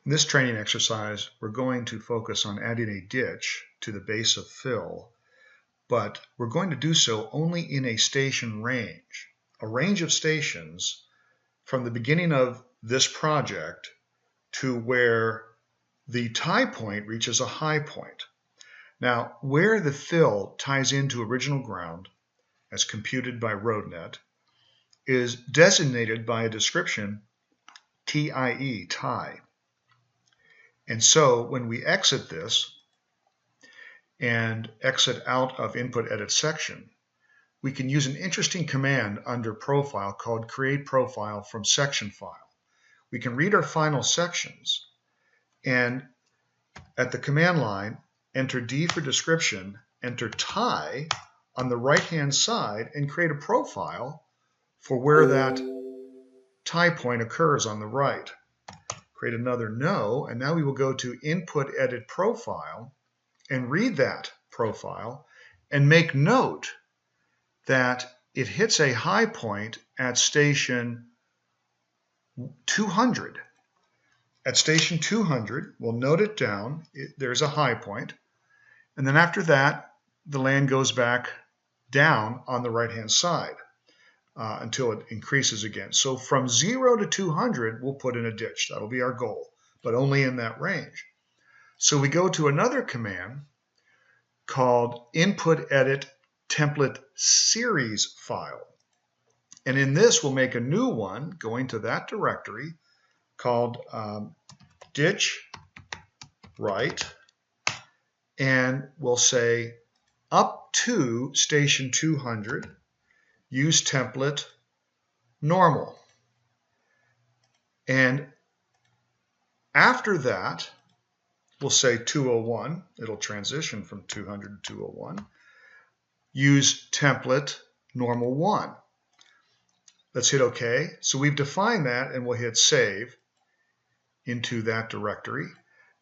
In this training exercise, we're going to focus on adding a ditch to the base of fill, but we're going to do so only in a station range, a range of stations from the beginning of this project to where the tie point reaches a high point. Now, where the fill ties into original ground, as computed by RoadNet, is designated by a description TIE, tie. And so when we exit this and exit out of input edit section, we can use an interesting command under profile called create profile from section file. We can read our final sections and at the command line, enter D for description, enter tie on the right-hand side and create a profile for where that tie point occurs on the right. Create another no, and now we will go to input edit profile and read that profile and make note that it hits a high point at station 200. At station 200, we'll note it down. There's a high point. And then after that, the land goes back down on the right-hand side until it increases again. So from 0 to 200, we'll put in a ditch. That'll be our goal, but only in that range. So we go to another command called input edit template series file. And in this, we'll make a new one going to that directory called ditch right, and we'll say up to station 200, use template normal. And after that, we'll say 201, it'll transition from 200 to 201, use template normal 1. Let's hit OK. So we've defined that, and we'll hit save into that directory.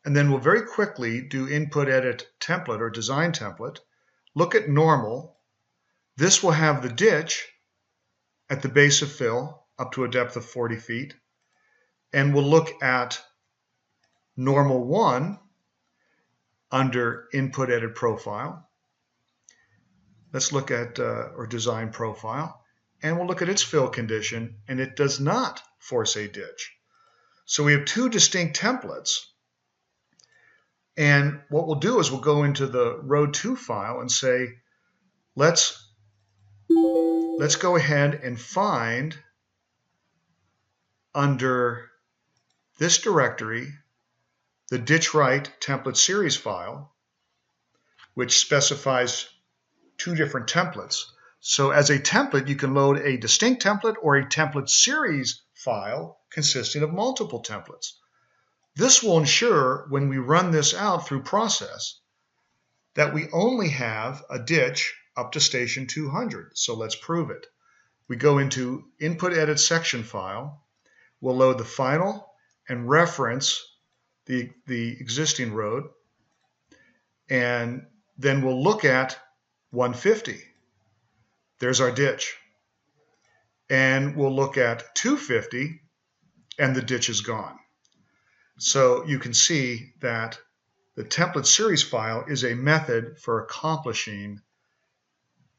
And then we'll very quickly do input edit template or design template. Look at normal. This will have the ditch at the base of fill up to a depth of 40 feet. And we'll look at normal 1 under input edit profile. Let's look at or design profile. And we'll look at its fill condition, and it does not force a ditch. So we have two distinct templates. And what we'll do is we'll go into the road 2 file and say, let's go ahead and find under this directory the ditch right template series file, which specifies two different templates. So as a template, you can load a distinct template or a template series file consisting of multiple templates. This will ensure when we run this out through process that we only have a ditch up to station 200. So let's prove it. We go into input edit section file. We'll load the final and reference the existing road. And then we'll look at 150. There's our ditch. And we'll look at 250, and the ditch is gone. So you can see that the template series file is a method for accomplishing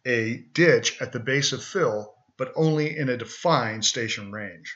a ditch at the base of fill, but only in a defined station range.